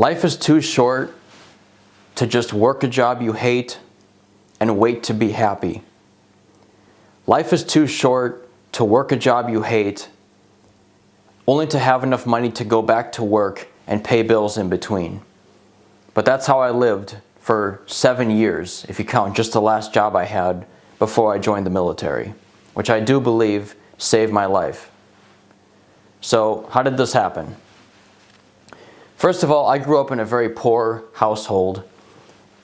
Life is too short to just work a job you hate and wait to be happy. Life is too short to work a job you hate only to have enough money to go back to work and pay bills in between. But that's how I lived for 7 years, if you count just the last job I had before I joined the military, which I do believe saved my life. So how did this happen? First of all, I grew up in a very poor household,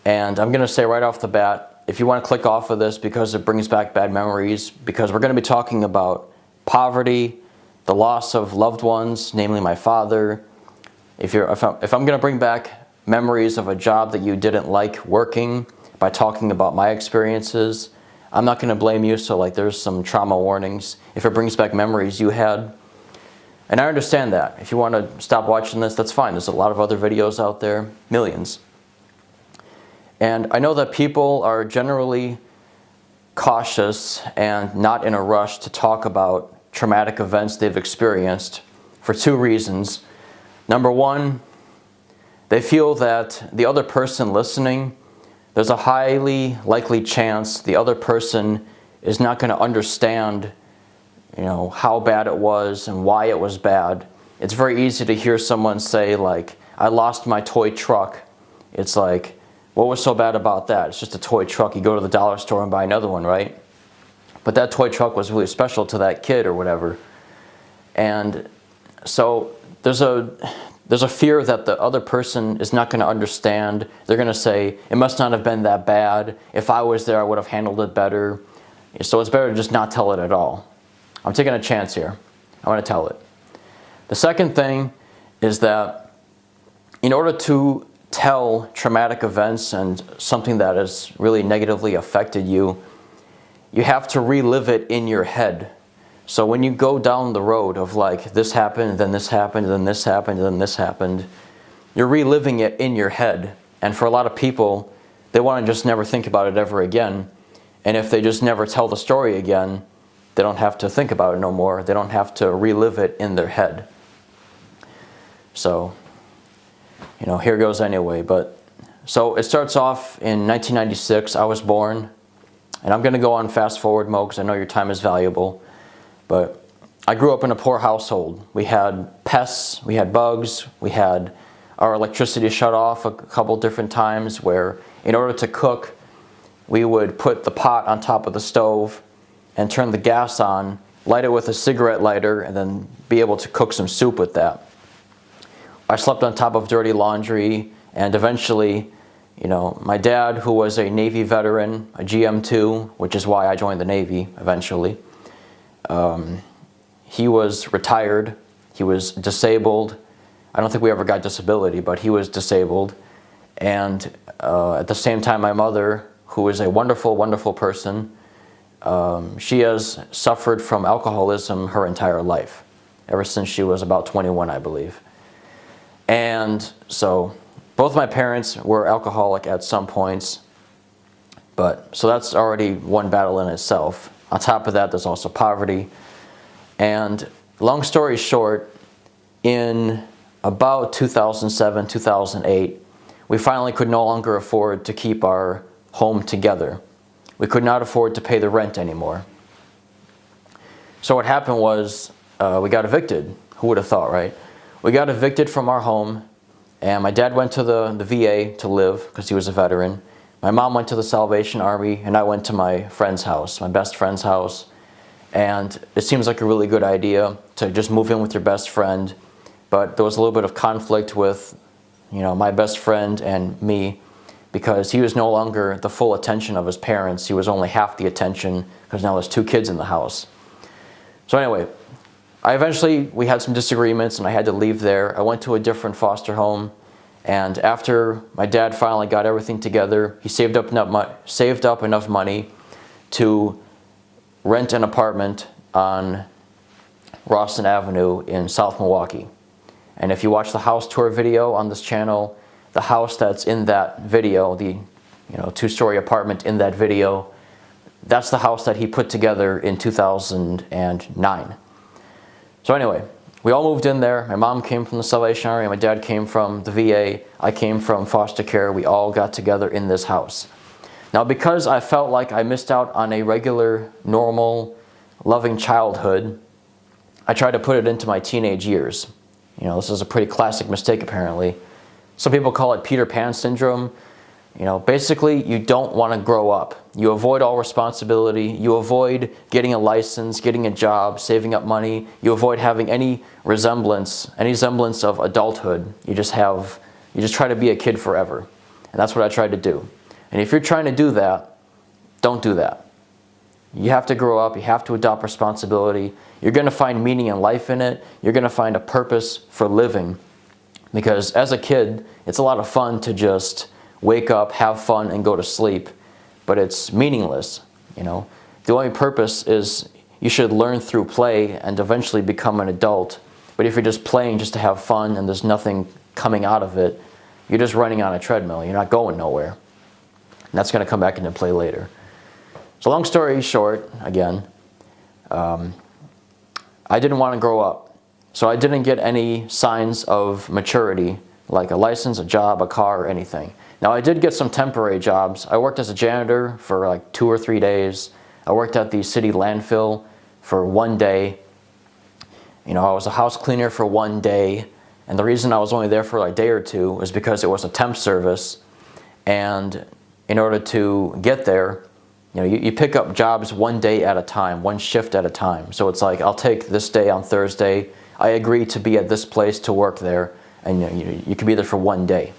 and I'm going to say right off the bat, if you want to click off of this because it brings back bad memories, because we're going to be talking about poverty, the loss of loved ones, namely my father. If I'm going to bring back memories of a job that you didn't like working by talking about my experiences, I'm not going to blame you, so like there's some trauma warnings if it brings back memories you had. And I understand that. If you want to stop watching this, that's fine. There's a lot of other videos out there, millions. And I know that people are generally cautious and not in a rush to talk about traumatic events they've experienced for two reasons. Number one, they feel that the other person listening, there's a highly likely chance the other person is not going to understand, how bad it was and why it was bad. It's very easy to hear someone say, like, I lost my toy truck. It's like, what was so bad about that? It's just a toy truck. You go to the dollar store and buy another one, right? But that toy truck was really special to that kid or whatever. And so there's a fear that the other person is not going to understand. They're going to say, it must not have been that bad. If I was there, I would have handled it better. So it's better to just not tell it at all. I'm taking a chance here. I'm going to tell it. The second thing is that in order to tell traumatic events and something that has really negatively affected you, you have to relive it in your head. So when you go down the road of like, this happened, then this happened, then this happened, then this happened, you're reliving it in your head. And for a lot of people, they want to just never think about it ever again. And if they just never tell the story again, they don't have to think about it no more. They don't have to relive it in their head. So, here goes anyway. So it starts off in 1996. I was born. And I'm going to go on fast forward mode because I know your time is valuable. But I grew up in a poor household. We had pests, we had bugs, we had our electricity shut off a couple different times where in order to cook, we would put the pot on top of the stove and turn the gas on, light it with a cigarette lighter, and then be able to cook some soup with that. I slept on top of dirty laundry, and eventually, my dad, who was a Navy veteran, a GM2, which is why I joined the Navy eventually, he was retired, he was disabled. I don't think we ever got disability, but he was disabled. And at the same time, my mother, who is a wonderful, wonderful person, she has suffered from alcoholism her entire life, ever since she was about 21, I believe. And so both my parents were alcoholic at some points, so that's already one battle in itself. On top of that, there's also poverty. And long story short, in about 2007, 2008, we finally could no longer afford to keep our home together. We could not afford to pay the rent anymore. So what happened was we got evicted. Who would have thought, right? We got evicted from our home, and my dad went to the VA to live because he was a veteran. My mom went to the Salvation Army, and I went to my friend's house, my best friend's house. And it seems like a really good idea to just move in with your best friend. But there was a little bit of conflict with, my best friend and me, because he was no longer the full attention of his parents. He was only half the attention because now there's 2 kids in the house. So anyway, we had some disagreements and I had to leave there. I went to a different foster home, and after my dad finally got everything together, he saved up enough money to rent an apartment on Rawson Avenue in South Milwaukee. And if you watch the house tour video on this channel, the house that's in that video, the 2-story apartment in that video, that's the house that he put together in 2009. So anyway, we all moved in there. My mom came from the Salvation Army. My dad came from the VA. I came from foster care. We all got together in this house. Now, because I felt like I missed out on a regular, normal, loving childhood, I tried to put it into my teenage years. You know, this is a pretty classic mistake, apparently. Some people call it Peter Pan syndrome. You know, basically, you don't want to grow up. You avoid all responsibility. You avoid getting a license, getting a job, saving up money. You avoid having any semblance of adulthood. You just try to be a kid forever. And that's what I tried to do. And if you're trying to do that, don't do that. You have to grow up. You have to adopt responsibility. You're going to find meaning in life in it. You're going to find a purpose for living. Because as a kid, it's a lot of fun to just wake up, have fun, and go to sleep. But it's meaningless, you know. The only purpose is you should learn through play and eventually become an adult. But if you're just playing just to have fun and there's nothing coming out of it, you're just running on a treadmill. You're not going nowhere. And that's going to come back into play later. So long story short, again, I didn't want to grow up. So I didn't get any signs of maturity, like a license, a job, a car, or anything. Now, I did get some temporary jobs. I worked as a janitor for like 2 or 3 days. I worked at the city landfill for 1 day. You know, I was a house cleaner for 1 day. And the reason I was only there for like a day or two was because it was a temp service. And in order to get there, you know, you pick up jobs 1 day at a time, 1 shift at a time. So it's like, I'll take this day on Thursday. I agree to be at this place to work there. And you can be there for 1 day.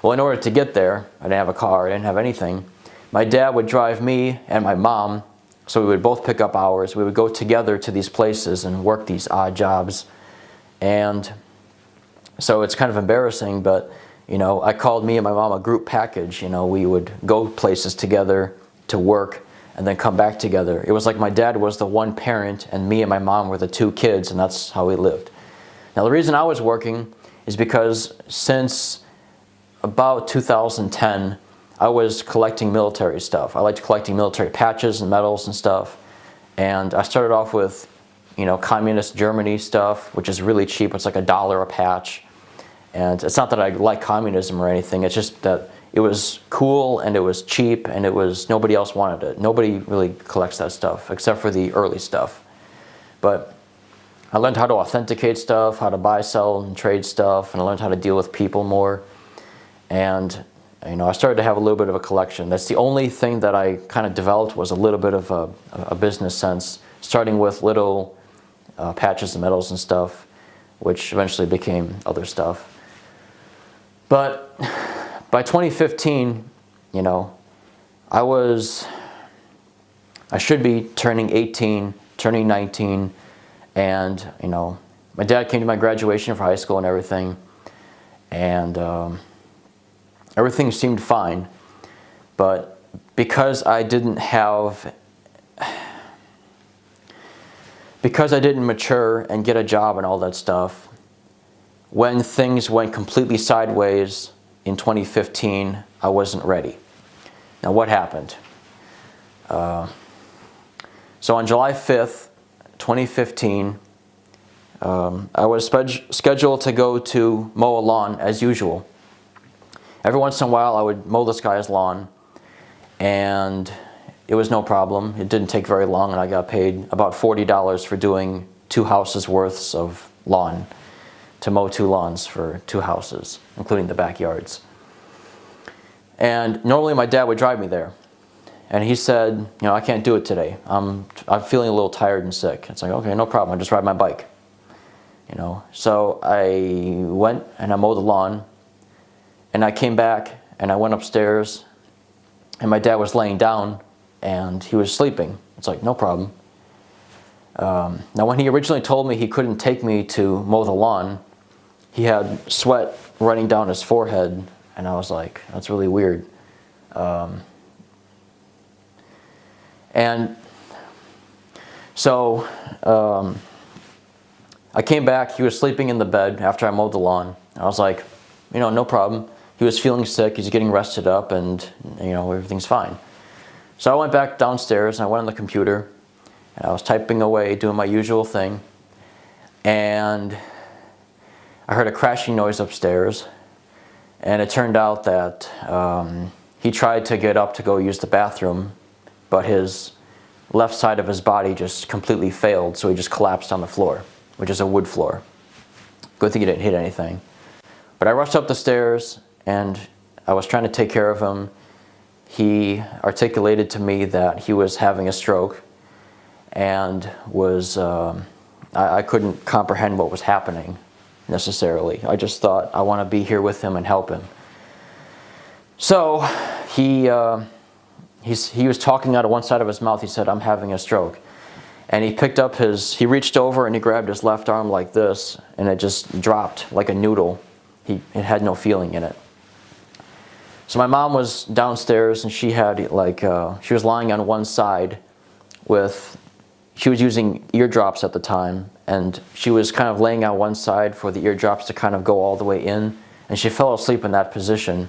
Well, in order to get there, I didn't have a car, I didn't have anything. My dad would drive me and my mom, so we would both pick up hours. We would go together to these places and work these odd jobs. And so it's kind of embarrassing, but, you know, I called me and my mom a group package. You know, we would go places together to work and then come back together. It was like my dad was the one parent and me and my mom were the 2 kids, and that's how we lived. Now, the reason I was working is because since about 2010, I was collecting military stuff. I liked collecting military patches and medals and stuff. And I started off with, you know, communist Germany stuff, which is really cheap. It's like $1 a patch. And it's not that I like communism or anything. It's just that it was cool and it was cheap and nobody else wanted it. Nobody really collects that stuff except for the early stuff. But I learned how to authenticate stuff, how to buy, sell, and trade stuff, and I learned how to deal with people more. And, you know, I started to have a little bit of a collection. That's the only thing that I kind of developed, was a little bit of a business sense, starting with little patches and medals and stuff, which eventually became other stuff. But by 2015, you know, I should be turning 18, turning 19, and, you know, my dad came to my graduation for high school and everything, and everything seemed fine, but because I didn't mature and get a job and all that stuff, when things went completely sideways in 2015, I wasn't ready. Now, what happened? So on July 5th, 2015, I was scheduled to go to mow a lawn as usual. Every once in a while, I would mow this guy's lawn, and it was no problem. It didn't take very long, and I got paid about $40 for doing 2 houses worths of lawn, to mow 2 lawns for 2 houses, including the backyards. And normally my dad would drive me there, and he said, you know, I can't do it today. I'm feeling a little tired and sick. It's like, okay, no problem. I'll just ride my bike. You know, so I went and I mowed the lawn. And I came back and I went upstairs and my dad was laying down and he was sleeping. It's like, no problem. Now, when he originally told me he couldn't take me to mow the lawn, he had sweat running down his forehead, and I was like, that's really weird. And so I came back. He was sleeping in the bed after I mowed the lawn. I was like, you know, no problem. He was feeling sick. He's getting rested up, and, you know, everything's fine. So I went back downstairs and I went on the computer and I was typing away, doing my usual thing. and I heard a crashing noise upstairs, and it turned out that he tried to get up to go use the bathroom, but his left side of his body just completely failed, so he just collapsed on the floor, which is a wood floor. Good thing he didn't hit anything. But I rushed up the stairs, and I was trying to take care of him. He articulated to me that he was having a stroke, and was I couldn't comprehend what was happening necessarily. I just thought, I want to be here with him and help him. So he was talking out of one side of his mouth. He said, "I'm having a stroke." And he reached over and he grabbed his left arm like this, and it just dropped like a noodle. It had no feeling in it. So my mom was downstairs, and she was lying on one side she was using eardrops at the time, and she was kind of laying on one side for the eardrops to kind of go all the way in, and she fell asleep in that position.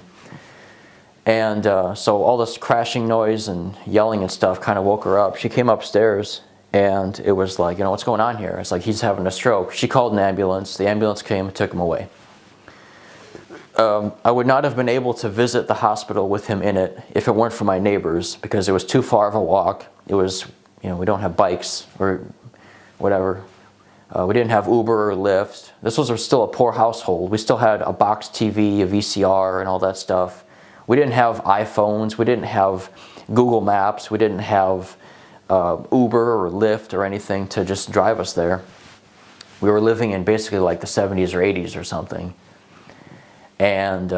And so all this crashing noise and yelling and stuff kind of woke her up. She came upstairs, and it was like, what's going on here? It's like, he's having a stroke. She called an ambulance. The ambulance came and took him away. I would not have been able to visit the hospital with him in it if it weren't for my neighbors, because it was too far of a walk. It was, we don't have bikes or whatever. We didn't have Uber or Lyft. This was still a poor household. We still had a box TV, a VCR, and all that stuff. We didn't have iPhones. We didn't have Google Maps. We didn't have Uber or Lyft or anything to just drive us there. We were living in basically like the 70s or 80s or something. And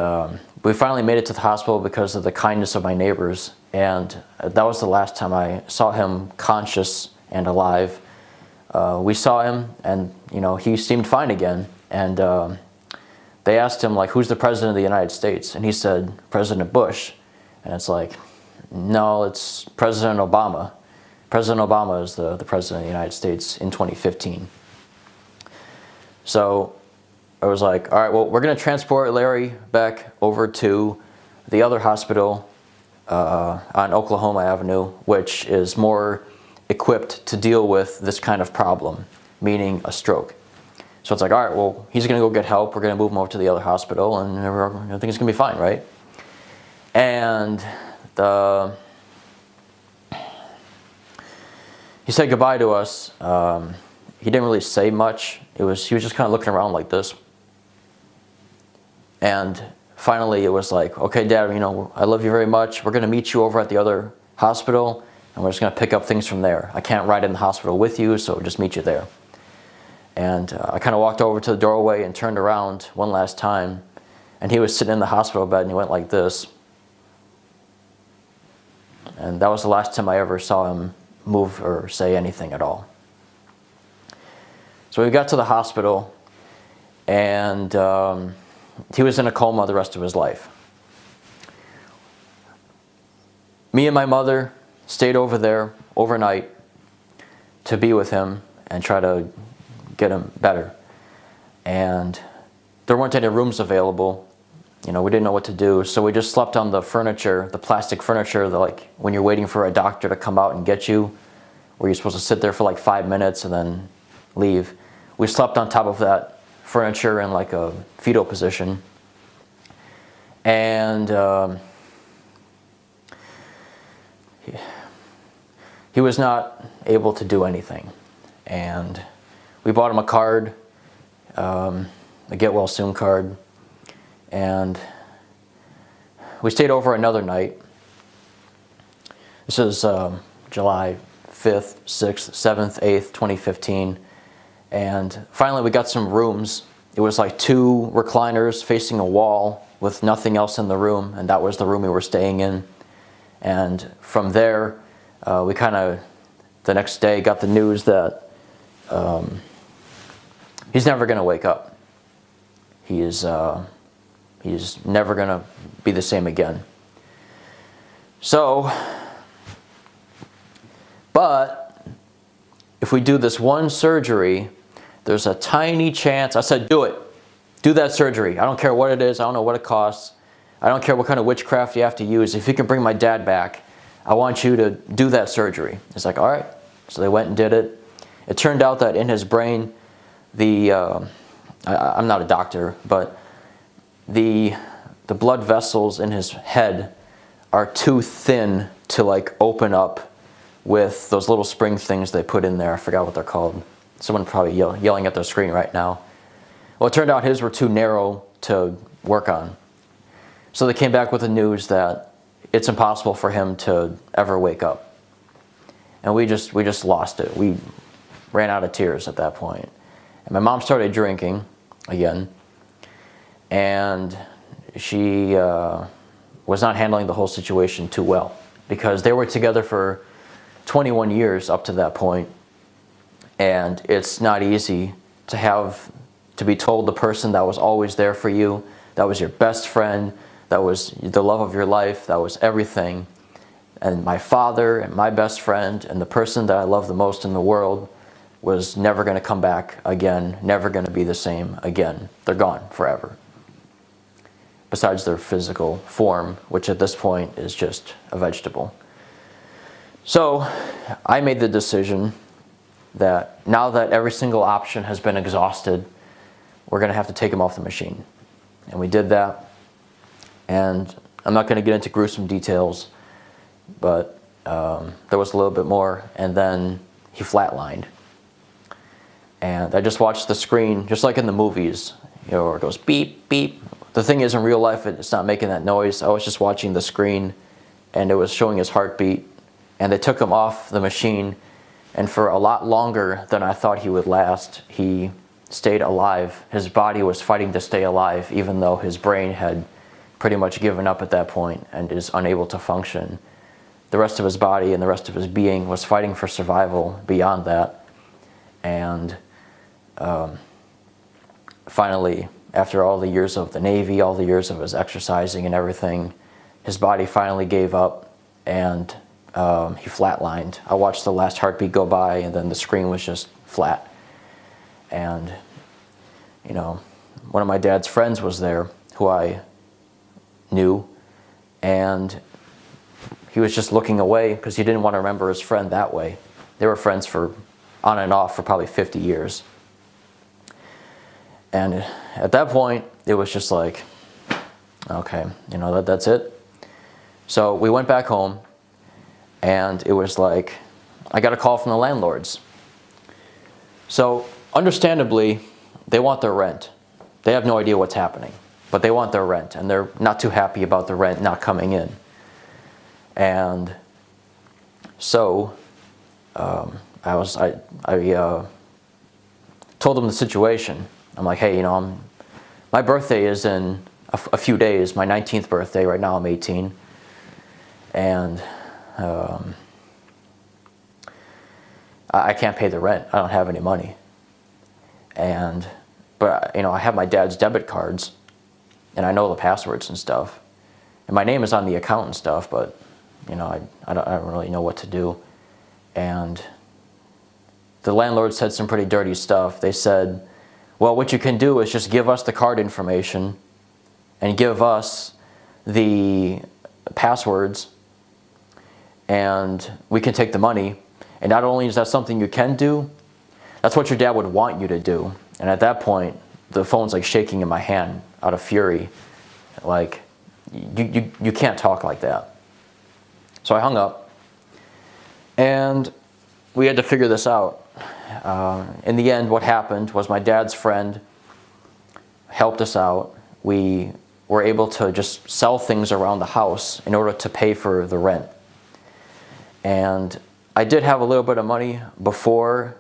we finally made it to the hospital because of the kindness of my neighbors. And that was the last time I saw him conscious and alive. We saw him, and he seemed fine again. And they asked him, like, who's the president of the United States? And he said, President Bush. And it's like, no, it's President Obama. President Obama is the president of the United States in 2015. So I was like, all right, well, we're going to transport Larry Beck over to the other hospital on Oklahoma Avenue, which is more equipped to deal with this kind of problem, meaning a stroke. So it's like, all right, well, he's going to go get help. We're going to move him over to the other hospital, and everything's going to be fine, right? And he said goodbye to us. He didn't really say much. He was just kind of looking around like this. And finally, it was like, okay, Dad, I love you very much. We're going to meet you over at the other hospital, and we're just going to pick up things from there. I can't ride in the hospital with you, so just meet you there. And I kind of walked over to the doorway and turned around one last time, and he was sitting in the hospital bed, and he went like this. And that was the last time I ever saw him move or say anything at all. So we got to the hospital, and he was in a coma the rest of his life. Me and my mother stayed over there overnight to be with him and try to get him better. And there weren't any rooms available. We didn't know what to do, so we just slept on the furniture, the plastic furniture, like when you're waiting for a doctor to come out and get you, where you're supposed to sit there for like 5 minutes and then leave. We slept on top of that furniture in like a fetal position. And he was not able to do anything. And we bought him a card, a get well soon card. And we stayed over another night. This is July 5th, 6th, 7th, 8th, 2015. And finally we got some rooms. It was like 2 recliners facing a wall with nothing else in the room, and that was the room we were staying in. And from there, we kind of, the next day, got the news that he's never going to wake up. He's never going to be the same again. So, but if we do this one surgery, there's a tiny chance. I said, do it. Do that surgery. I don't care what it is. I don't know what it costs. I don't care what kind of witchcraft you have to use. If you can bring my dad back, I want you to do that surgery. It's like, all right. So they went and did it. It turned out that in his brain, I'm not a doctor, but the blood vessels in his head are too thin to like open up with those little spring things they put in there. I forgot what they're called. Someone probably yelling at their screen right now. Well, it turned out his were too narrow to work on. So they came back with the news that it's impossible for him to ever wake up. And we just lost it. We ran out of tears at that point. And my mom started drinking again. And she was not handling the whole situation too well, because they were together for 21 years up to that point. And it's not easy to be told the person that was always there for you, that was your best friend, that was the love of your life, that was everything, and my father and my best friend and the person that I love the most in the world was never going to come back again, never going to be the same again. They're gone forever. Besides their physical form, which at this point is just a vegetable. So I made the decision that now that every single option has been exhausted, we're going to have to take him off the machine. And we did that. And I'm not going to get into gruesome details, but there was a little bit more. And then he flatlined. And I just watched the screen, just like in the movies, where it goes beep, beep. The thing is, in real life, it's not making that noise. I was just watching the screen, and it was showing his heartbeat. And they took him off the machine. And for a lot longer than I thought he would last, he stayed alive. His body was fighting to stay alive, even though his brain had pretty much given up at that point and is unable to function. The rest of his body and the rest of his being was fighting for survival beyond that. And finally, after all the years of the Navy, all the years of his exercising and everything, his body finally gave up, and he flatlined. I watched the last heartbeat go by, and then the screen was just flat. And, one of my dad's friends was there, who I knew, and he was just looking away because he didn't want to remember his friend that way. They were friends for on and off for probably 50 years. And at that point, it was just like, okay, that's it. So we went back home, and it was like, I got a call from the landlords. So understandably, they want their rent. They have no idea what's happening, but they want their rent, and they're not too happy about the rent not coming in. And so I told them the situation. I'm like, hey, my birthday is in a few days, my 19th birthday. Right now I'm 18. And I can't pay the rent. I don't have any money. But I have my dad's debit cards, and I know the passwords and stuff. And my name is on the account and stuff, but I don't really know what to do. And the landlord said some pretty dirty stuff. They said, well, what you can do is just give us the card information and give us the passwords, and we can take the money. And not only is that something you can do, that's what your dad would want you to do. And at that point, the phone's like shaking in my hand out of fury. Like, you can't talk like that. So I hung up, and we had to figure this out. In the end, what happened was my dad's friend helped us out. We were able to just sell things around the house in order to pay for the rent. And I did have a little bit of money before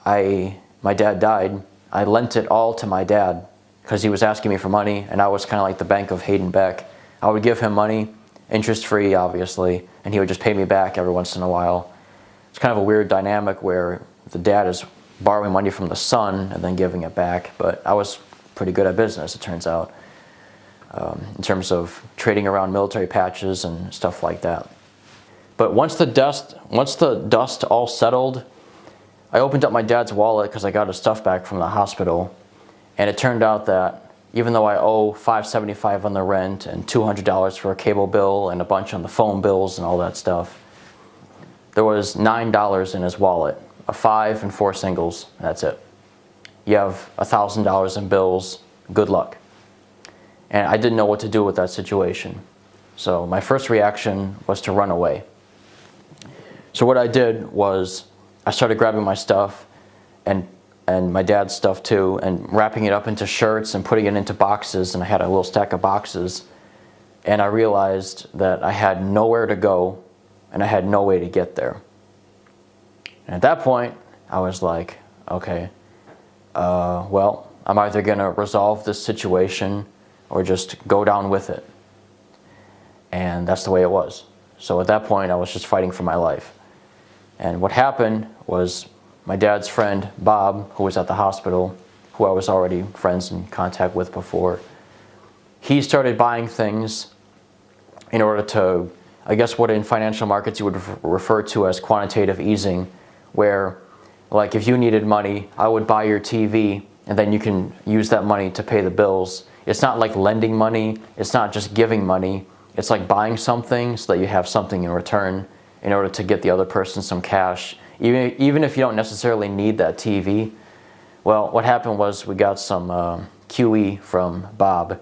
my dad died. I lent it all to my dad because he was asking me for money, and I was kind of like the bank of Haeden Beck. I would give him money, interest-free, obviously, and he would just pay me back every once in a while. It's kind of a weird dynamic where the dad is borrowing money from the son and then giving it back, but I was pretty good at business, it turns out, in terms of trading around military patches and stuff like that. But once the dust all settled, I opened up my dad's wallet because I got his stuff back from the hospital, and it turned out that even though I owe $575 on the rent and $200 for a cable bill and a bunch on the phone bills and all that stuff, there was $9 in his wallet, a 5 and 4 singles, and that's it. you have $1,000 in bills, good luck. And I didn't know what to do with that situation. So my first reaction was to run away. So what I did was I started grabbing my stuff and my dad's stuff too, and wrapping it up into shirts and putting it into boxes, and I had a little stack of boxes. And I realized that I had nowhere to go and I had no way to get there. And at that point, I was like, okay, well, I'm either going to resolve this situation or just go down with it. And that's the way it was. So at that point, I was just fighting for my life. And what happened was my dad's friend, Bob, who was at the hospital, who I was already friends in contact with before, he started buying things in order to, I guess what in financial markets you would refer to as quantitative easing, where like if you needed money, I would buy your TV and then you can use that money to pay the bills. It's not like lending money, it's not just giving money, it's like buying something so that you have something in return in order to get the other person some cash, even if you don't necessarily need that TV. Well, what happened was we got some QE from Bob.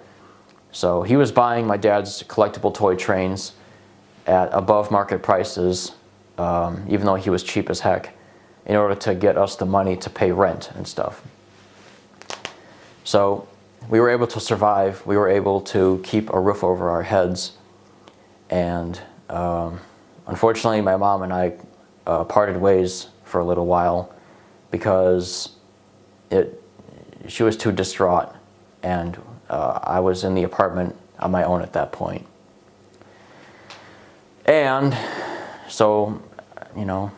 So he was buying my dad's collectible toy trains at above market prices, even though he was cheap as heck, in order to get us the money to pay rent and stuff. So we were able to survive. We were able to keep a roof over our heads. And unfortunately, my mom and I parted ways for a little while because she was too distraught, and I was in the apartment on my own at that point. And so, you know,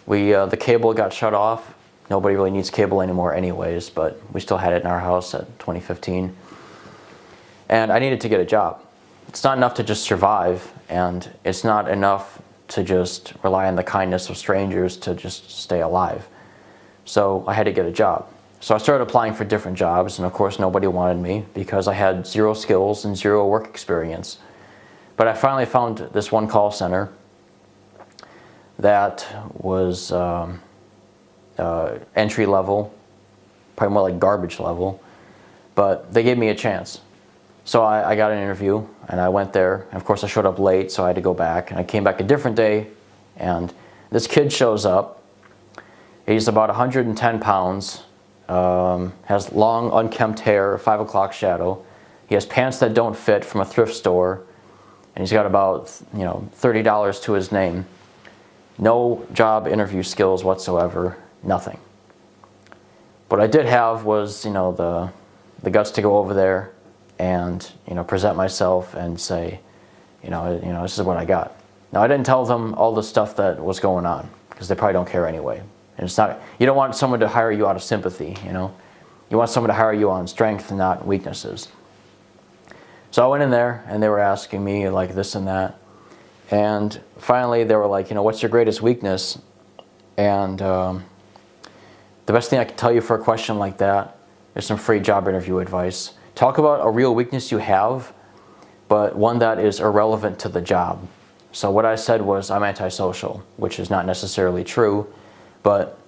the cable got shut off. Nobody really needs cable anymore anyways, but we still had it in our house at 2015. And I needed to get a job. It's not enough to just survive, and it's not enough to just rely on the kindness of strangers to just stay alive. So I had to get a job. So I started applying for different jobs, and of course nobody wanted me because I had 0 skills and 0 work experience. But I finally found this one call center that was entry level, probably more like garbage level, but they gave me a chance. So I got an interview, and I went there, and of course I showed up late, so I had to go back, and I came back a different day, and this kid shows up. He's about 110 pounds, has long unkempt hair, 5 o'clock shadow. He has pants that don't fit from a thrift store, and he's got about $30 to his name. No job interview skills whatsoever, nothing. What I did have was the guts to go over there and present myself and say, this is what I got. Now I didn't tell them all the stuff that was going on because they probably don't care anyway. And it's not, you don't want someone to hire you out of sympathy, You want someone to hire you on strength and not weaknesses. So I went in there and they were asking me like this and that. And finally they were like, what's your greatest weakness? And the best thing I can tell you for a question like that is some free job interview advice. Talk about a real weakness you have, but one that is irrelevant to the job. So what I said was I'm antisocial, which is not necessarily true, but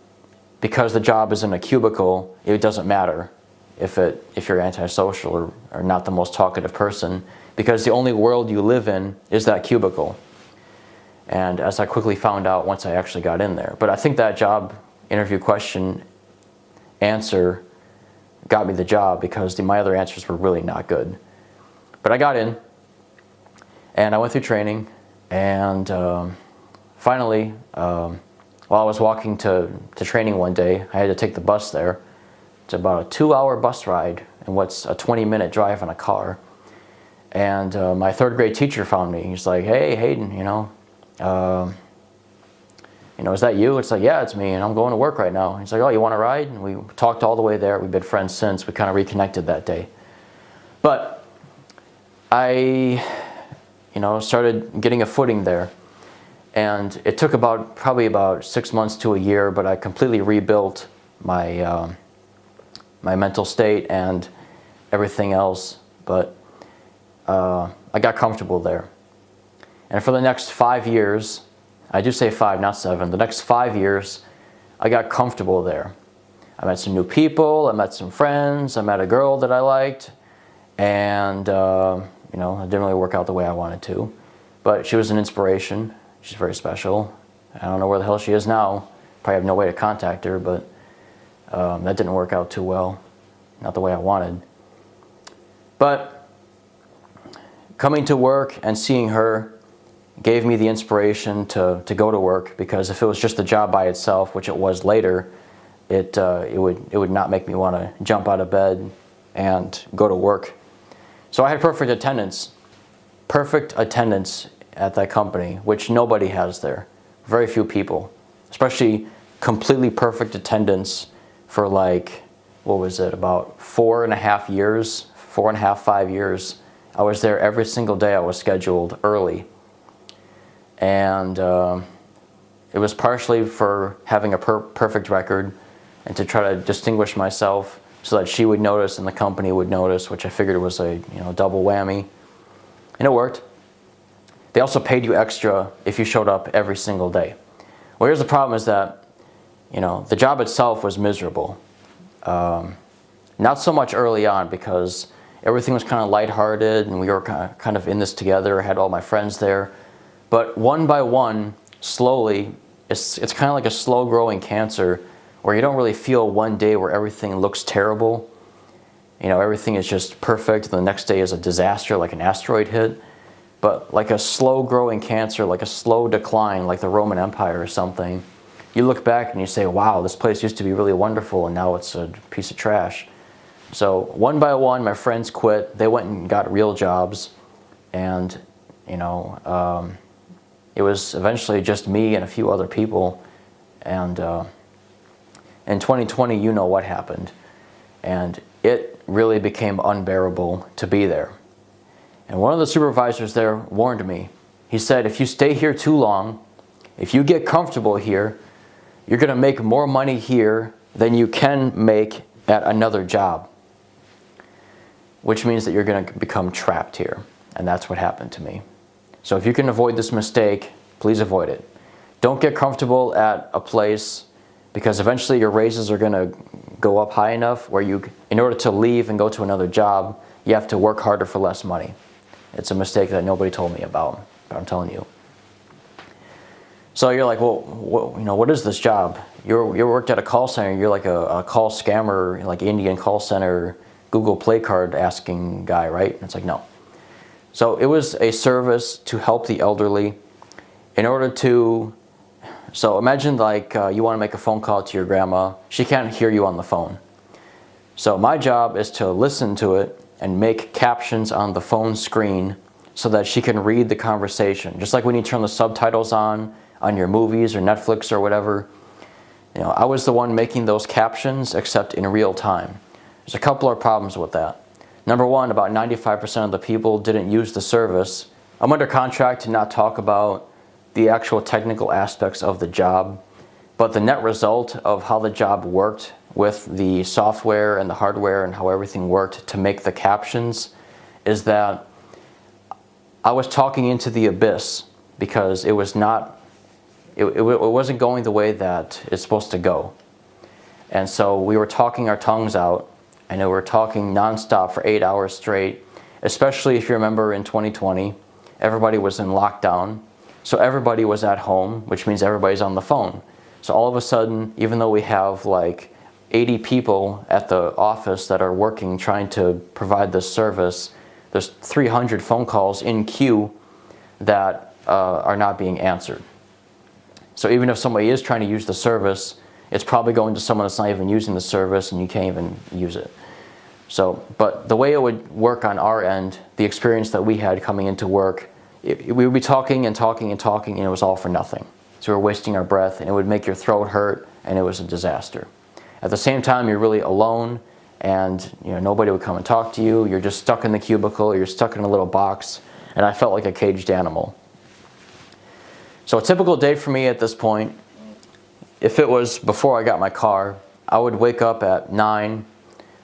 because the job is in a cubicle, it doesn't matter if you're antisocial or not the most talkative person, because the only world you live in is that cubicle. And as I quickly found out once I actually got in there. But I think that job interview question answer got me the job because my other answers were really not good. But I got in, and I went through training, and finally, while I was walking to training one day, I had to take the bus there. It's about a 2-hour bus ride and what's a 20-minute drive in a car. And my 3rd grade teacher found me. He's like, "Hey, Haeden, is that you?" It's like, "Yeah, it's me, and I'm going to work right now." He's like, "Oh, you want to ride?" And we talked all the way there. We've been friends since. We kind of reconnected that day. But I, started getting a footing there. And it took probably about 6 months to a year, but I completely rebuilt my my mental state and everything else. But I got comfortable there. And for the next 5 years, I do say 5, not 7, the next 5 years, I got comfortable there. I met some new people, I met some friends, I met a girl that I liked, and it didn't really work out the way I wanted to. But she was an inspiration. She's very special. I don't know where the hell she is now. Probably have no way to contact her, but that didn't work out too well. Not the way I wanted. But coming to work and seeing her gave me the inspiration to go to work, because if it was just a job by itself, which it was later, it would not make me want to jump out of bed and go to work. So I had perfect attendance at that company, which nobody has there. Very few people, especially completely perfect attendance for like, what was it, about 4.5 years, 5 years. I was there every single day. I was scheduled early. And it was partially for having a perfect record and to try to distinguish myself so that she would notice and the company would notice, which I figured was a double whammy. And it worked. They also paid you extra if you showed up every single day. Well, here's the problem is that, the job itself was miserable. Not so much early on, because everything was kind of lighthearted and we were kind of in this together. I had all my friends there. But one by one, slowly, it's kind of like a slow-growing cancer where you don't really feel one day where everything looks terrible. Everything is just perfect, and the next day is a disaster, like an asteroid hit. But like a slow-growing cancer, like a slow decline, like the Roman Empire or something, you look back and you say, wow, this place used to be really wonderful, and now it's a piece of trash. So one by one, my friends quit. They went and got real jobs, and it was eventually just me and a few other people. And in 2020, you know what happened. And it really became unbearable to be there. And one of the supervisors there warned me. He said, if you stay here too long, if you get comfortable here, you're going to make more money here than you can make at another job. Which means that you're going to become trapped here. And that's what happened to me. So if you can avoid this mistake, please avoid it. Don't get comfortable at a place, because eventually your raises are going to go up high enough where in order to leave and go to another job, you have to work harder for less money. It's a mistake that nobody told me about, but I'm telling you. So you're like, well, what is this job? You worked at a call center. You're like a call scammer, like Indian call center, Google Play card asking guy, right? And it's like, no. So it was a service to help the elderly so imagine like you want to make a phone call to your grandma. She can't hear you on the phone. So my job is to listen to it and make captions on the phone screen so that she can read the conversation. Just like when you turn the subtitles on your movies or Netflix or whatever. I was the one making those captions, except in real time. There's a couple of problems with that. Number one, about 95% of the people didn't use the service. I'm under contract to not talk about the actual technical aspects of the job, but the net result of how the job worked with the software and the hardware and how everything worked to make the captions is that I was talking into the abyss, because it wasn't going the way that it's supposed to go. And so we were talking our tongues out, and we were talking nonstop for 8 hours straight, especially if you remember in 2020, everybody was in lockdown. So everybody was at home, which means everybody's on the phone. So all of a sudden, even though we have like 80 people at the office that are working trying to provide this service, there's 300 phone calls in queue that are not being answered. So even if somebody is trying to use the service, it's probably going to someone that's not even using the service, and you can't even use it. So, but the way it would work on our end, the experience that we had coming into work, we would be talking and talking and talking, and it was all for nothing. So we were wasting our breath, and it would make your throat hurt, and it was a disaster. At the same time, you're really alone, and nobody would come and talk to you. You're just stuck in the cubicle. You're stuck in a little box, and I felt like a caged animal. So a typical day for me at this point, if it was before I got my car, I would wake up at 9.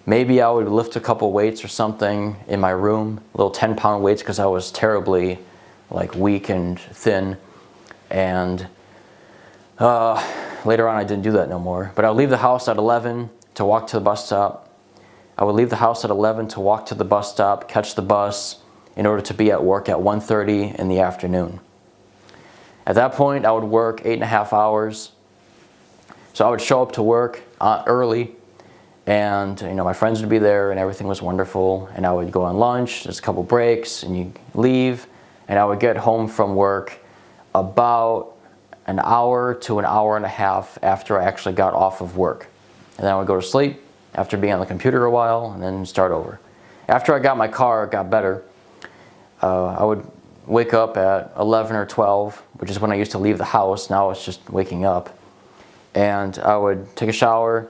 Maybe I would lift a couple weights or something in my room, little 10-pound weights, because I was terribly weak and thin. And later on I didn't do that no more. But I would leave the house at 11, to walk to the bus stop. I would leave the house at 11 to walk to the bus stop, catch the bus, in order to be at work at 1:30 in the afternoon. At that point, I would work 8.5 hours. So I would show up to work early, and my friends would be there, and everything was wonderful. And I would go on lunch, just a couple breaks, and you leave, and I would get home from work about an hour to an hour and a half after I actually got off of work. And then I would go to sleep after being on the computer a while, and then start over. After I got my car, it got better. I would wake up at 11 or 12, which is when I used to leave the house. Now it's just waking up. And I would take a shower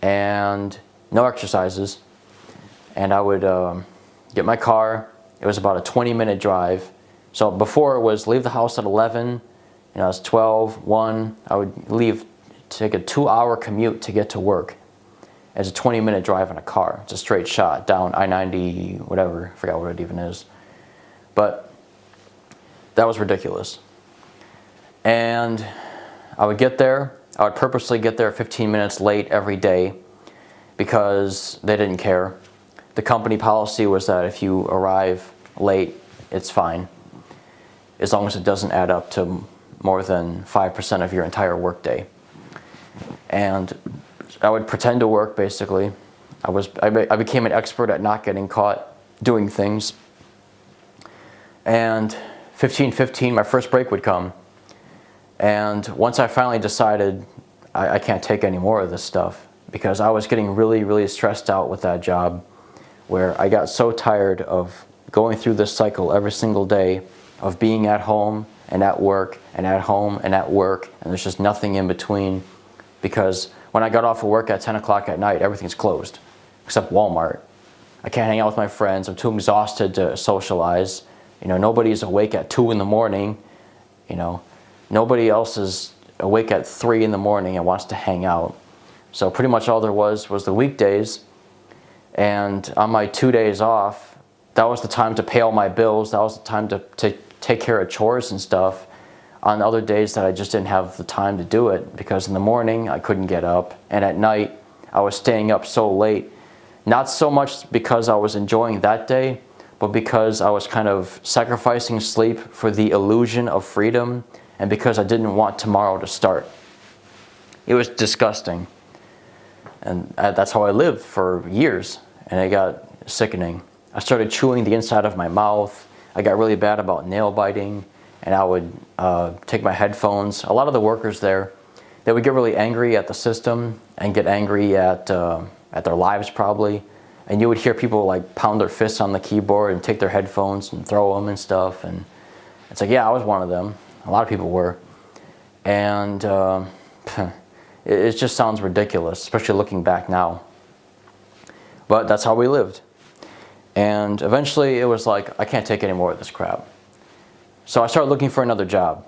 and no exercises. And I would get my car. It was about a 20-minute drive. So before it was leave the house at 11, it was 12, 1. I would leave, take a 2-hour commute to get to work. It's a 20-minute drive in a car. It's a straight shot down I-90, whatever. I forgot what it even is. But that was ridiculous. And I would get there. I would purposely get there 15 minutes late every day because they didn't care. The company policy was that if you arrive late, it's fine, as long as it doesn't add up to more than 5% of your entire workday. And I would pretend to work, basically. I became an expert at not getting caught doing things. And 15:15, my first break would come. And once I finally decided I can't take any more of this stuff, because I was getting really, really stressed out with that job, where I got so tired of going through this cycle every single day of being at home and at work and at home and at work, and there's just nothing in between. Because when I got off of work at 10 o'clock at night, everything's closed, except Walmart. I can't hang out with my friends. I'm too exhausted to socialize. Nobody's awake at 2 in the morning. Nobody else is awake at 3 in the morning and wants to hang out. So pretty much all there was the weekdays. And on my 2 days off, that was the time to pay all my bills. That was the time to take care of chores and stuff. On other days that I just didn't have the time to do it, because in the morning I couldn't get up, and at night I was staying up so late. Not so much because I was enjoying that day, but because I was kind of sacrificing sleep for the illusion of freedom, and because I didn't want tomorrow to start. It was disgusting. And that's how I lived for years, and it got sickening. I started chewing the inside of my mouth. I got really bad about nail biting, and I would take my headphones. A lot of the workers there, they would get really angry at the system and get angry at their lives probably. And you would hear people like pound their fists on the keyboard and take their headphones and throw them and stuff. And it's like, yeah, I was one of them. A lot of people were. And it just sounds ridiculous, especially looking back now. But that's how we lived. And eventually it was like, I can't take any more of this crap. So I started looking for another job.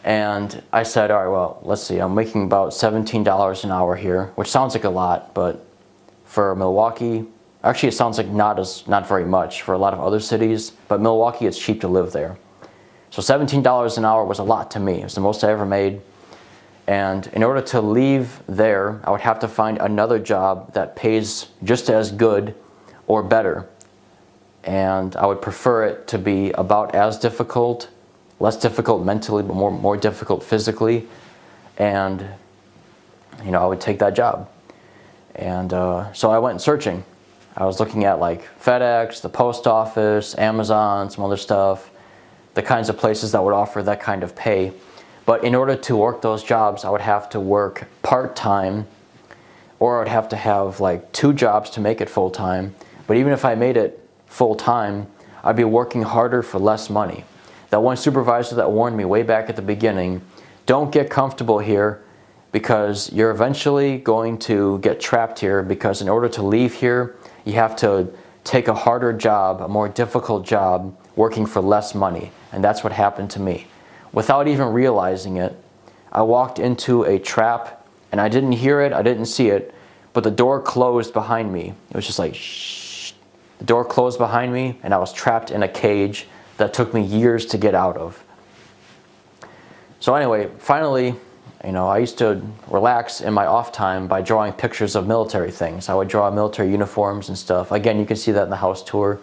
And I said, all right, well, let's see. I'm making about $17 an hour here, which sounds like a lot, but for Milwaukee, actually it sounds like not very much for a lot of other cities, but Milwaukee, it's cheap to live there. So $17 an hour was a lot to me. It was the most I ever made. And in order to leave there, I would have to find another job that pays just as good or better. And I would prefer it to be about as difficult, less difficult mentally, but more difficult physically. And I would take that job. And so I went searching. I was looking at like FedEx, the post office, Amazon, some other stuff, the kinds of places that would offer that kind of pay. But in order to work those jobs, I would have to work part-time, or I would have to have like 2 jobs to make it full-time. But even if I made it full-time, I'd be working harder for less money. That one supervisor that warned me way back at the beginning, don't get comfortable here, because you're eventually going to get trapped here, because in order to leave here, you have to take a harder job, a more difficult job, working for less money. And that's what happened to me. Without even realizing it, I walked into a trap, and I didn't hear it, I didn't see it, but the door closed behind me. It was just like, shh. The door closed behind me, and I was trapped in a cage that took me years to get out of. So anyway, finally, I used to relax in my off time by drawing pictures of military things. I would draw military uniforms and stuff. Again, you can see that in the house tour.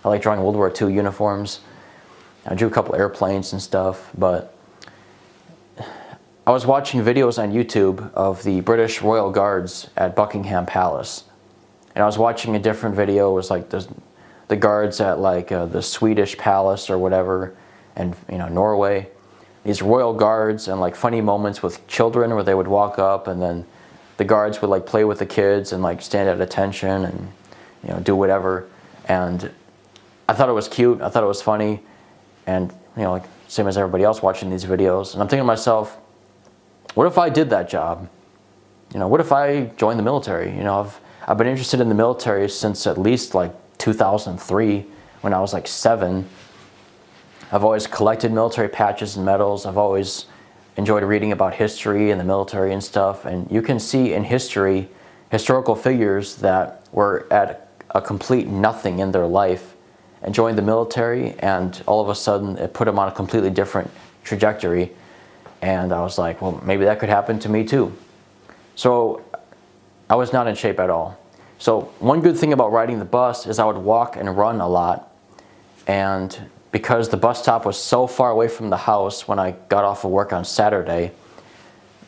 I like drawing World War II uniforms. I drew a couple airplanes and stuff, but I was watching videos on YouTube of the British Royal Guards at Buckingham Palace. And I was watching a different video. It was like the guards at like the Swedish palace or whatever, and Norway. These royal guards, and like funny moments with children where they would walk up and then the guards would like play with the kids and like stand at attention and do whatever. And I thought it was cute. I thought it was funny, and like same as everybody else watching these videos. And I'm thinking to myself, what if I did that job? What if I joined the military? I've been interested in the military since at least like 2003 when I was like 7. I've always collected military patches and medals. I've always enjoyed reading about history and the military and stuff. And you can see in history, historical figures that were at a complete nothing in their life and joined the military, and all of a sudden it put them on a completely different trajectory. And I was like, well, maybe that could happen to me too. So I was not in shape at all. So one good thing about riding the bus is I would walk and run a lot. And because the bus stop was so far away from the house when I got off of work on Saturday,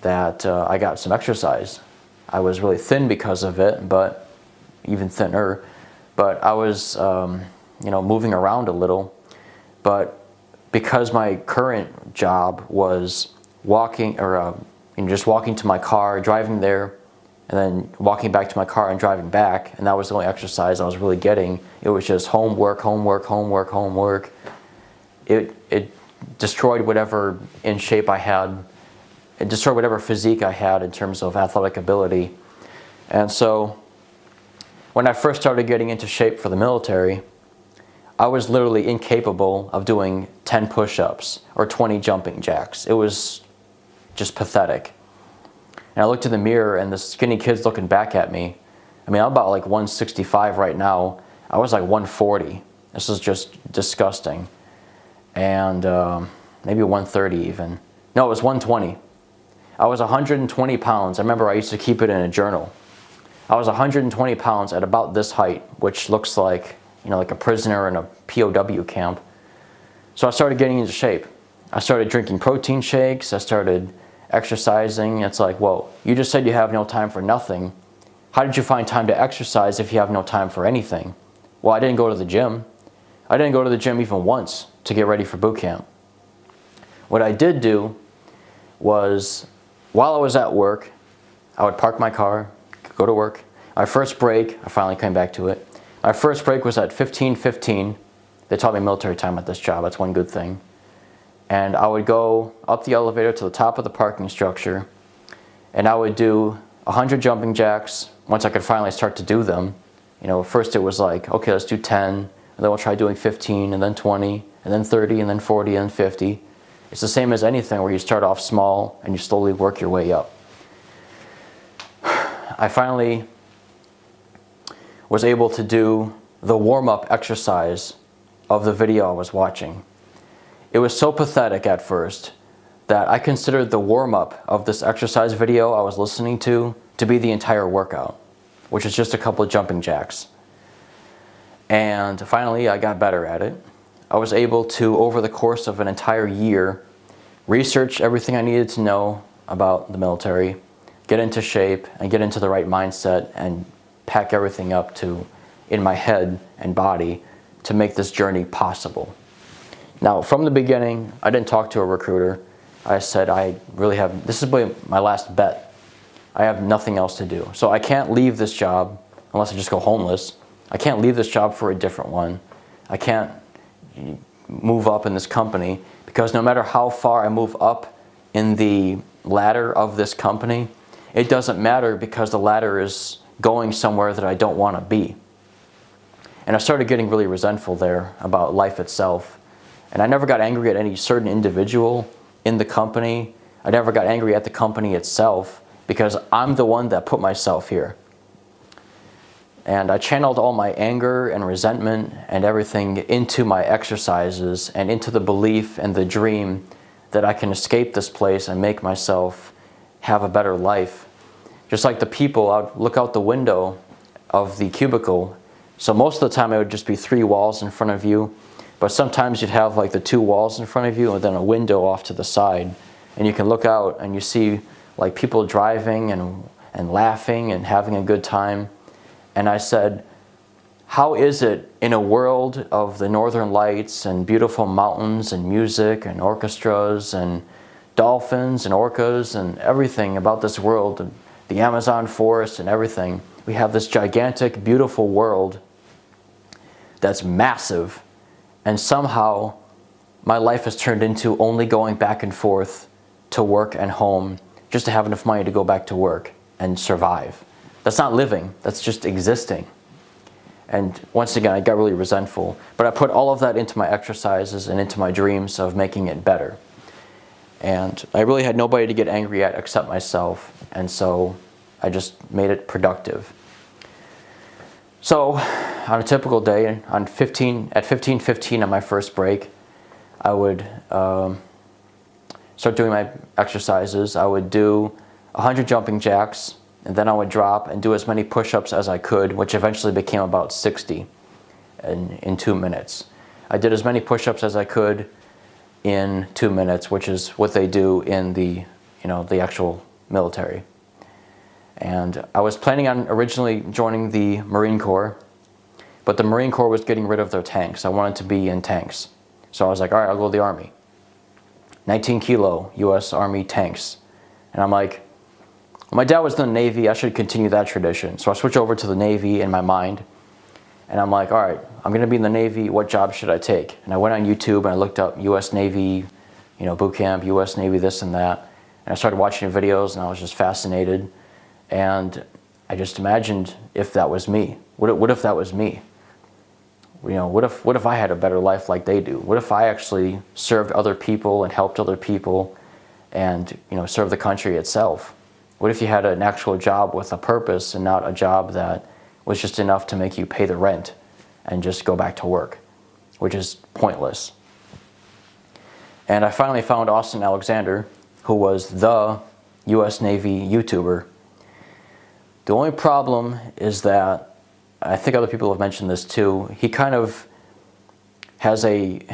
that I got some exercise. I was really thin because of it, but even thinner. But I was, moving around a little. But because my current job was walking, or just walking to my car, driving there, and then walking back to my car and driving back, and that was the only exercise I was really getting. It was just homework, homework, homework, homework. It destroyed whatever in shape I had. It destroyed whatever physique I had in terms of athletic ability. And so when I first started getting into shape for the military, I was literally incapable of doing 10 push-ups or 20 jumping jacks. It was just pathetic. And I looked in the mirror, and the skinny kid's looking back at me. I'm about like 165 right now. I was like 140. This is just disgusting. And maybe 130 even. No, it was 120. I was 120 pounds. I remember I used to keep it in a journal. I was 120 pounds at about this height, which looks like, like a prisoner in a POW camp. So I started getting into shape. I started drinking protein shakes. I started exercising. It's like, well, you just said you have no time for nothing. How did you find time to exercise if you have no time for anything? Well, I didn't go to the gym. I didn't go to the gym even once to get ready for boot camp. What I did do was, while I was at work, I would park my car, go to work. My first break, I finally came back to it. My first break was at 15:15. They taught me military time at this job. That's one good thing. And I would go up the elevator to the top of the parking structure, and I would do 100 jumping jacks once I could finally start to do them. First it was like, okay, let's do 10, and then we'll try doing 15, and then 20, and then 30, and then 40, and 50. It's the same as anything where you start off small and you slowly work your way up. I finally was able to do the warm-up exercise of the video I was watching. It was so pathetic at first that I considered the warm-up of this exercise video I was listening to be the entire workout, which is just a couple of jumping jacks. And finally, I got better at it. I was able to, over the course of an entire year, research everything I needed to know about the military, get into shape, and get into the right mindset, and pack everything up in my head and body to make this journey possible. Now, from the beginning, I didn't talk to a recruiter. I said, this is my last bet. I have nothing else to do. So I can't leave this job unless I just go homeless. I can't leave this job for a different one. I can't move up in this company, because no matter how far I move up in the ladder of this company, it doesn't matter, because the ladder is going somewhere that I don't want to be. And I started getting really resentful there about life itself. And I never got angry at any certain individual in the company. I never got angry at the company itself, because I'm the one that put myself here. And I channeled all my anger and resentment and everything into my exercises and into the belief and the dream that I can escape this place and make myself have a better life. Just like the people, I would look out the window of the cubicle. So most of the time it would just be 3 walls in front of you, but sometimes you'd have like the 2 walls in front of you and then a window off to the side. And you can look out and you see like people driving and laughing and having a good time. And I said, how is it in a world of the northern lights and beautiful mountains and music and orchestras and dolphins and orcas and everything about this world, the Amazon forest and everything, we have this gigantic, beautiful world that's massive, and somehow my life has turned into only going back and forth to work and home just to have enough money to go back to work and survive. That's not living, that's just existing. And once again, I got really resentful, but I put all of that into my exercises and into my dreams of making it better. And I really had nobody to get angry at except myself, and so I just made it productive. So on a typical day, at 15:15 on my first break, I would start doing my exercises. I would do 100 jumping jacks, and then I would drop and do as many push-ups as I could, which eventually became about 60 in 2 minutes. I did as many push-ups as I could in 2 minutes, which is what they do in the actual military. And I was planning on originally joining the Marine Corps, but the Marine Corps was getting rid of their tanks. I wanted to be in tanks. So I was like, all right, I'll go to the Army. 19 kilo US Army tanks. And I'm like, well, my dad was in the Navy, I should continue that tradition. So I switched over to the Navy in my mind. And I'm like, all right, I'm gonna be in the Navy, what job should I take? And I went on YouTube and I looked up US Navy, boot camp, US Navy, this and that. And I started watching videos and I was just fascinated. And I just imagined if that was me. What if that was me? What if I had a better life like they do? What if I actually served other people and helped other people and served the country itself? What if you had an actual job with a purpose and not a job that was just enough to make you pay the rent and just go back to work, which is pointless. And I finally found Austin Alexander, who was the US Navy YouTuber. The only problem is that, I think other people have mentioned this too, he kind of has I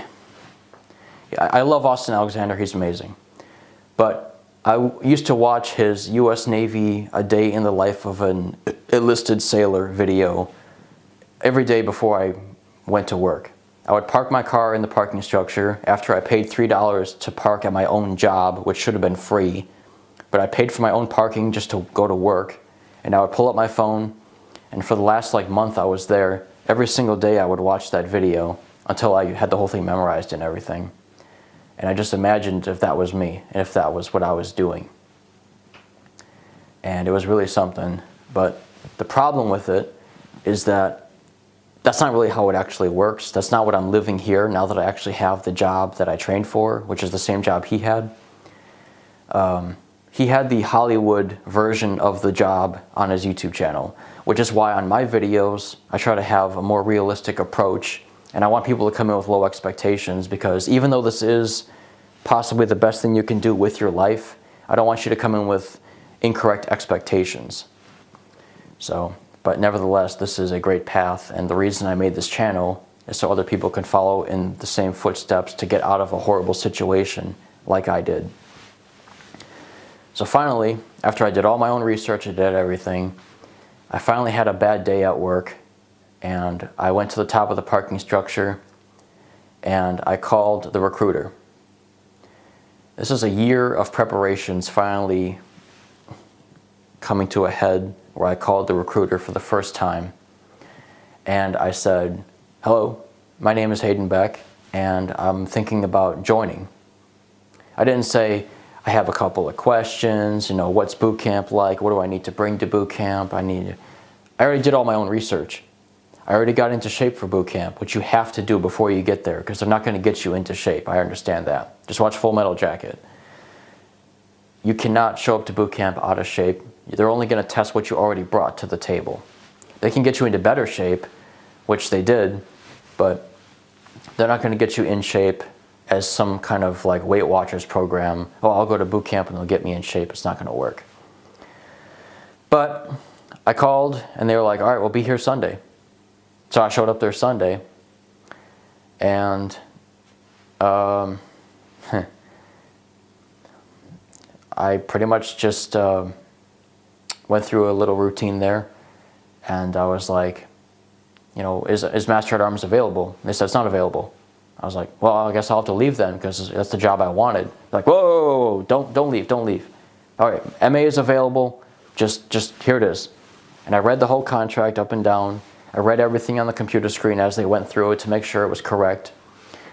love Austin Alexander, he's amazing. But I used to watch his US Navy A Day in the Life of an Enlisted Sailor video every day before I went to work. I would park my car in the parking structure after I paid $3 to park at my own job, which should have been free. But I paid for my own parking just to go to work. And I would pull up my phone, and for the last month I was there, every single day I would watch that video until I had the whole thing memorized and everything. And I just imagined if that was me, and if that was what I was doing. And it was really something. But the problem with it is that that's not really how it actually works. That's not what I'm living here now that I actually have the job that I trained for, which is the same job he had. He had the Hollywood version of the job on his YouTube channel, which is why on my videos I try to have a more realistic approach, and I want people to come in with low expectations, because even though this is possibly the best thing you can do with your life, I don't want you to come in with incorrect expectations. But nevertheless, this is a great path, and the reason I made this channel is so other people can follow in the same footsteps to get out of a horrible situation like I did. So finally, after I did all my own research, I did everything, I finally had a bad day at work, and I went to the top of the parking structure and I called the recruiter. This is a year of preparations finally coming to a head, where I called the recruiter for the first time. And I said, hello, my name is Haeden Beck, and I'm thinking about joining. I didn't say, I have a couple of questions, what's boot camp like? What do I need to bring to boot camp? I already did all my own research. I already got into shape for boot camp, which you have to do before you get there, because they're not going to get you into shape. I understand that. Just watch Full Metal Jacket. You cannot show up to boot camp out of shape. They're only going to test what you already brought to the table. They can get you into better shape, which they did, but they're not going to get you in shape as some kind of like Weight Watchers program. Oh, I'll go to boot camp and they'll get me in shape. It's not going to work. But I called and they were like, all right, we'll be here Sunday. So I showed up there Sunday, and I pretty much just went through a little routine there, and I was like, you know, is Master at Arms available? And they said it's not available. I was like, well, I guess I'll have to leave then, because that's the job I wanted. They're like, whoa, don't leave. All right, MA is available. Just here it is. And I read the whole contract up and down. I read everything on the computer screen as they went through it to make sure it was correct.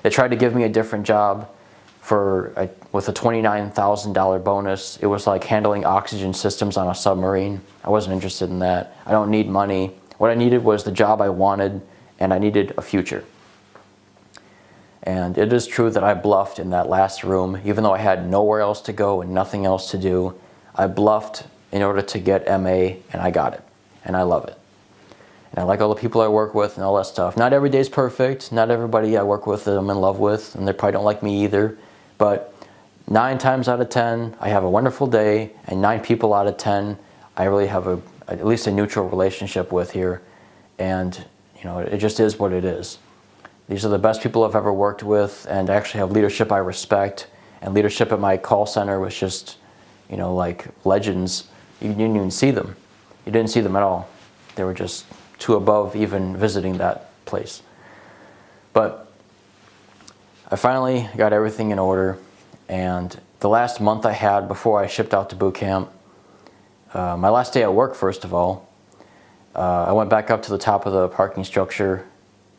They tried to give me a different job with a $29,000 bonus. It was like handling oxygen systems on a submarine. I wasn't interested in that. I don't need money. What I needed was the job I wanted, and I needed a future. And it is true that I bluffed in that last room, even though I had nowhere else to go and nothing else to do. I bluffed in order to get MA, and I got it. And I love it. And I like all the people I work with and all that stuff. Not every day's perfect. Not everybody I work with that I'm in love with, and they probably don't like me either. But 9 times out of 10, I have a wonderful day, and 9 people out of 10, I really have at least a neutral relationship with here. And you know, it just is what it is. These are the best people I've ever worked with, and I actually have leadership I respect. And leadership at my call center was just, you know, like legends. You didn't even see them. You didn't see them at all. They were just too above even visiting that place. But I finally got everything in order, and the last month I had before I shipped out to boot camp, my last day at work, first of all, I went back up to the top of the parking structure,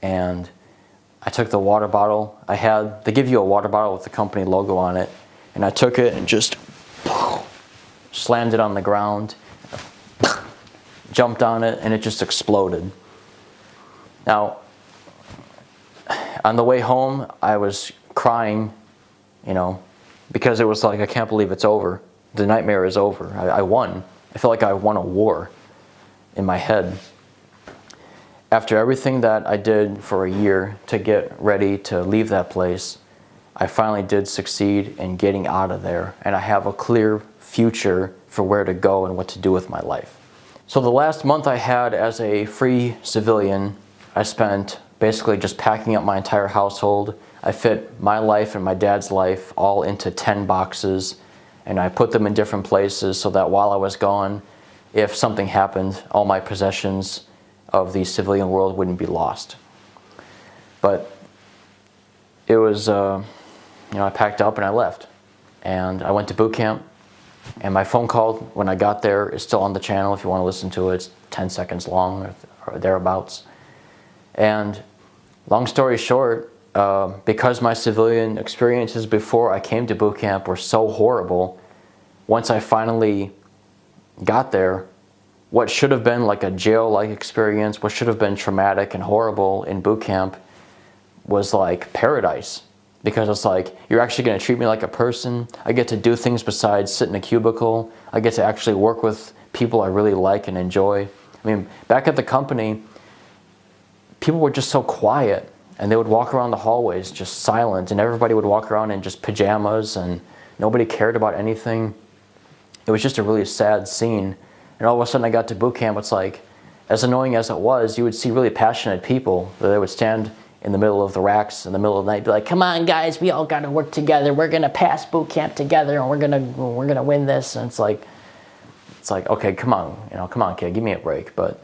and I took the water bottle I had. They give you a water bottle with the company logo on it, and I took it and just slammed it on the ground, jumped on it, and it just exploded. Now, on the way home, I was crying, you know, because it was like, I can't believe it's over. The nightmare is over. I won. I felt like I won a war in my head. After everything that I did for a year to get ready to leave that place, I finally did succeed in getting out of there, and I have a clear future for where to go and what to do with my life. So the last month I had as a free civilian, I spent basically just packing up my entire household. I fit my life and my dad's life all into 10 boxes, and I put them in different places so that while I was gone, if something happened, all my possessions of the civilian world wouldn't be lost. But it was, I packed up and I left. And I went to boot camp, and my phone call when I got there is still on the channel if you want to listen to it. It's 10 seconds long or thereabouts. And long story short, because my civilian experiences before I came to boot camp were so horrible, once I finally got there, what should have been like a jail-like experience, what should have been traumatic and horrible in boot camp, was like paradise. Because it's like, you're actually going to treat me like a person. I get to do things besides sit in a cubicle. I get to actually work with people I really like and enjoy. I mean, back at the company, people were just so quiet, and they would walk around the hallways just silent, and everybody would walk around in just pajamas, and nobody cared about anything. It was just a really sad scene. And all of a sudden I got to boot camp. It's like, as annoying as it was, you would see really passionate people that they would stand in the middle of the racks in the middle of the night, be like, come on guys, we all gotta work together. We're gonna pass boot camp together, and we're gonna win this. And it's like, okay, come on kid, give me a break. But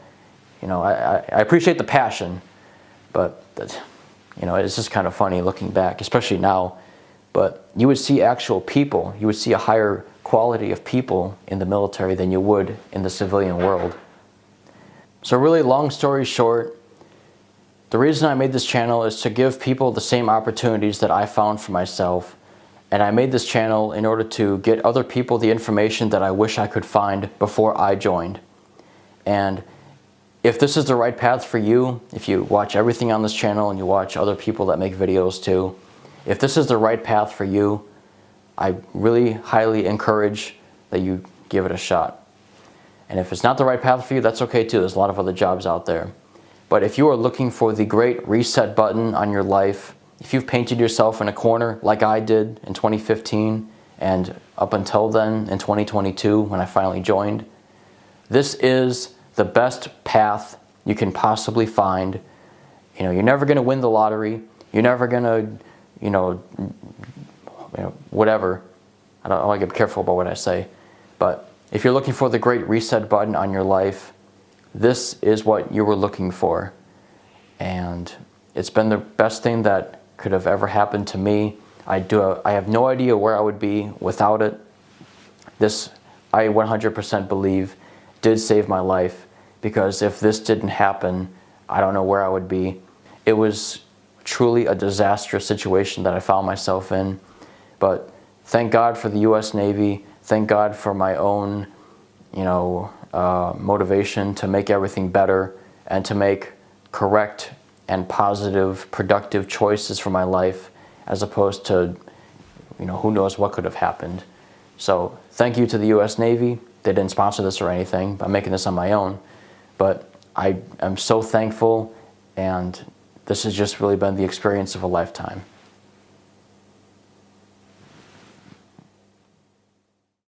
I appreciate the passion, but it's just kind of funny looking back, especially now. But you would see actual people. You would see a higher quality of people in the military than you would in the civilian world. So really, long story short, the reason I made this channel is to give people the same opportunities that I found for myself. And I made this channel in order to get other people the information that I wish I could find before I joined. And if this is the right path for you, if you watch everything on this channel and you watch other people that make videos too, if this is the right path for you, I really highly encourage that you give it a shot. And if it's not the right path for you, that's okay too. There's a lot of other jobs out there. But if you are looking for the great reset button on your life, if you've painted yourself in a corner like I did in 2015 and up until then in 2022 when I finally joined, this is the best path you can possibly find. You know, you're never going to win the lottery. You're never going to, whatever. I want to get careful about what I say. But if you're looking for the great reset button on your life, this is what you were looking for. And it's been the best thing that could have ever happened to me. I have no idea where I would be without it. This, I 100% believe, did save my life, because if this didn't happen, I don't know where I would be. It was truly a disastrous situation that I found myself in. But thank God for the U.S. Navy. Thank God for my own, motivation to make everything better and to make correct and positive, productive choices for my life, as opposed to, who knows what could have happened. So thank you to the U.S. Navy. They didn't sponsor this or anything. I'm making this on my own. But I am so thankful, and this has just really been the experience of a lifetime.